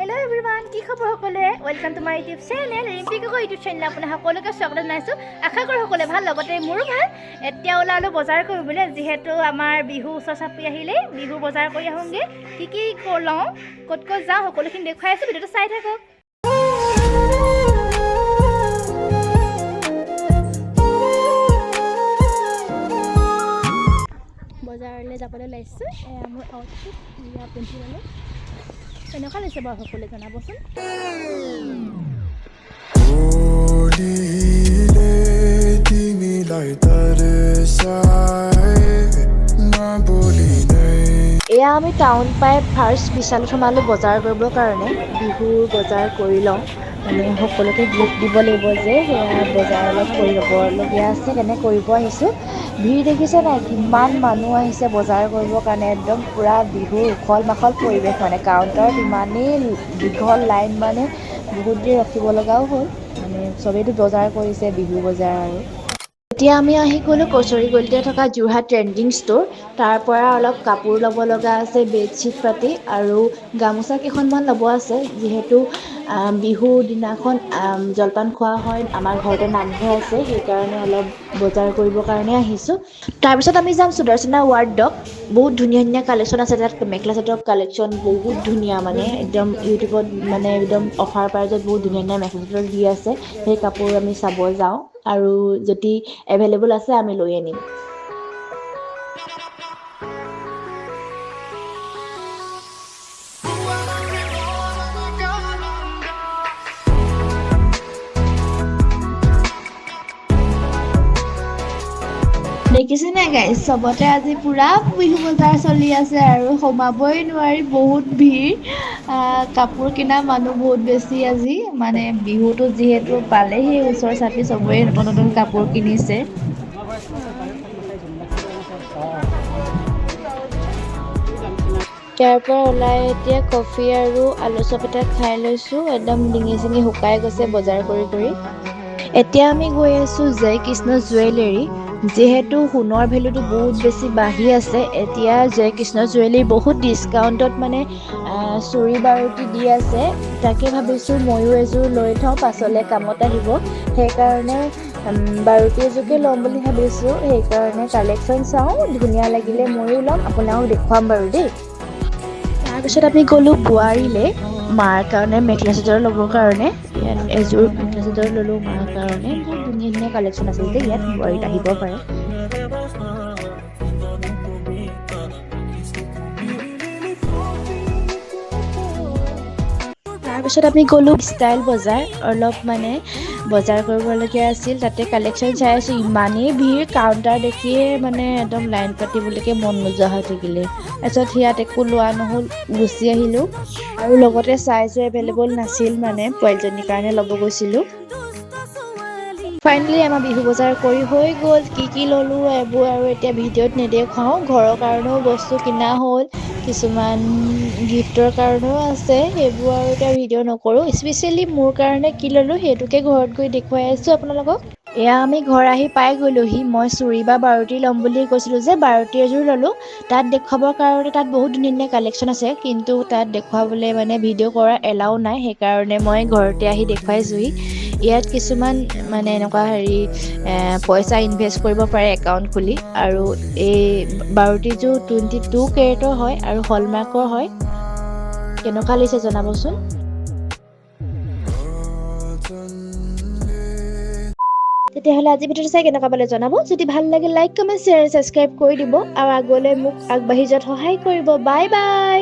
Hello everyone, কি খবৰ সকলে? Welcome to my YouTube channel Rimpi Kok YouTube channel আপোনাক সকলোকে স্বাগত জনাইছো। আশা কৰো সকলে ভাল লগতে মোৰো ভাল। এতিয়া ওলালো বজাৰ কৰিবলৈ যিহেতু আমাৰ বিহু ওচৰ চাপি আহিলে বিহু বজাৰ কৰি আহোঁগে। কি কৰলওঁ ক'ত যাওঁ সকলোখিনি দেখুৱাই আছো, ভিডিঅ'টো চাই থাকক। বজাৰলৈ যাবলৈ ওলাইছোঁ। এয়া মোৰ আউটফিট ইয়া পিন্ধি ল'লে কেনেকুৱা লাগিছে বাৰু সকলোৱে জনাবচোন। এয়া আমি টাউন পাই ফাৰ্ষ্ট বিশালত সোমালোঁ বজাৰ কৰিবৰ কাৰণে। বিহুৰ বজাৰ কৰি লওঁ, মানে সকলোকে গিফ্ট দিব লাগিব যে সেয়া বজাৰ অলপ কৰিবলগীয়া আছে, তেনে কৰিব আহিছোঁ। ভিৰ দেখিছে নাই, কিমান মানুহ আহিছে বজাৰ কৰিবৰ কাৰণে। একদম পূৰা বিহুৰ উখল মাখল পৰিৱেশ, মানে কাউণ্টাৰত ইমানেই দীঘল লাইন, মানে বহুত দেৰি ৰখিব লগাও হ'ল। মানে চবেইতো বজাৰ কৰিছে, বিহু বজাৰ। আৰু এতিয়া আমি আহি গ'লোঁ কচুৰী গলিতে থকা যোৰহাট ট্ৰেণ্ডিং ষ্ট'ৰ। তাৰ পৰা অলপ কাপোৰ ল'ব লগা আছে, বেডশ্বীট পাতি আৰু গামোচা কেইখনমান ল'ব আছে। যিহেতু বিহুৰ দিনাখন জলপান খোৱা হয়, আমাৰ ঘৰতে নামঘৰ আছে, সেইকাৰণে অলপ বজাৰ কৰিবৰ কাৰণে আহিছোঁ। তাৰপিছত আমি যাম সুদৰ্শনা ৱাৰ্ডক। বহুত ধুনীয়া ধুনীয়া কালেকশ্যন আছে তাত। মেখেলা চাদৰ কালেকশ্যন বহুত ধুনীয়া, মানে একদম ইউটিউবত মানে একদম অফাৰ প্ৰাইজত বহুত ধুনীয়া ধুনীয়া মেখেলা চাদৰ দি আছে। সেই কাপোৰ আমি চাব যাওঁ আৰু যদি এভেইলেবল আছে আমি লৈ আনিম। দেখিছে নাই গাইজ, চবতে আজি পুৰা বিহু বজাৰ চলি আছে আৰু সোমাবই নোৱাৰি, বহুত ভিৰ। কাপোৰ কিনা মানুহ বহুত বেছি আজি, মানে বিহুটো যিহেতু পালেহি ওচৰ চাপি, চবৰে নতুন নতুন কাপোৰ কিনিছে। ইয়াৰ পৰা ওলাই এতিয়া কফি আৰু আলু চপ এটা খাই লৈছোঁ। একদম ডিঙি চিঙি শুকাই গৈছে বজাৰ কৰি কৰি। এতিয়া আমি গৈ আছোঁ জয় কৃষ্ণ জুৱেলাৰী। যিহেতু সোণৰ ভেলুটো বহুত বেছি বাঢ়ি আছে, এতিয়া জয় কৃষ্ণ জুৱেলাৰী বহুত ডিছকাউণ্টত মানে চুৰি বাৰুতি দি আছে। তাকে ভাবিছোঁ ময়ো এযোৰ লৈ থওঁ, পাছলৈ কামত আহিব। সেইকাৰণে বাৰুতি এযোৰকে ল'ম বুলি ভাবিছোঁ। সেইকাৰণে কালেকশ্যন চাওঁ, ধুনীয়া লাগিলে ময়ো ল'ম, আপোনাক দেখুৱাম বাৰু দেই। তাৰপিছত আমি গ'লোঁ বোৱাৰীলৈ মাৰ কাৰণে মেখেলা চাদৰ ল'বৰ কাৰণে। ইয়াত এযোৰ মেখেলা চাদৰ ল'লোঁ মাৰ কাৰণে। বহুত ধুনীয়া ধুনীয়া কালেকশ্যন আছে যে ইয়াত, বোৱাৰীত আহিব পাৰে। তাৰপিছত আমি গ'লোঁ ষ্টাইল বজাৰ, অলপ মানে বজাৰ কৰিবলগীয়া আছিল। তাতে কালেকশ্যন চাই আছোঁ, ইমানেই ভিৰ, কাউণ্টাৰ দেখিয়ে মানে একদম লাইন পাতিবলৈকে মন নোযোৱা হৈ থাকিলে। তাৰপিছত ইয়াত একো লোৱা নহ'ল, গুচি আহিলোঁ। আৰু লগতে চাইজো এভেইলেবল নাছিল, মানে পোৱালীজনীৰ কাৰণে ল'ব গৈছিলোঁ। ফাইনেলি আমাৰ বিহু বজাৰ কৰি হৈ গ'ল। কি ল'লোঁ এইবোৰ আৰু এতিয়া ভিডিঅ'ত নেদেখুৱাওঁ। ঘৰৰ কাৰণেও বস্তু কিনা হ'ল, কিছুমান গিফ্টৰ কাৰণেও আছে, সেইবোৰ আৰু এতিয়া ভিডিঅ' নকৰোঁ। স্পেচিয়েলি মোৰ কাৰণে কি ল'লোঁ সেইটোকে ঘৰত গৈ দেখুৱাই আছোঁ আপোনালোকক। এয়া আমি ঘৰ আহি পাই গ'লোহি। মই চুৰি বা বাৰুতি ল'ম বুলি কৈছিলোঁ যে, বাৰুতি এযোৰ ল'লোঁ। তাত দেখুৱাবৰ কাৰণে তাত বহুত ধুনীয়া ধুনীয়া কালেকশ্যন আছে, কিন্তু তাত দেখুৱাবলৈ মানে ভিডিঅ' কৰা এলাউ নাই। সেইকাৰণে মই ঘৰতে আহি দেখুৱাইছোঁহি। ইয়াত কিছুমান মানে এনেকুৱা পইচা ইনভেষ্ট কৰিব পাৰে একাউণ্ট খুলি। আৰু এই বাৰুতিযোৰ 22 কেৰেটৰ হয় আৰু হলমাৰ্কৰ হয়। কেনেকুৱা লাগিছে জনাবচোন। তেতিয়াহ'লে আজি ভিডিঅ'টো চাই কেনেকুৱা পালে জনাব। যদি ভাল লাগে লাইক কমেণ্ট শ্বেয়াৰ ছাবস্ক্ৰাইব কৰি দিব আৰু আগলৈ মোক আগবাঢ়ি যোৱাত সহায় কৰিব। Bye bye.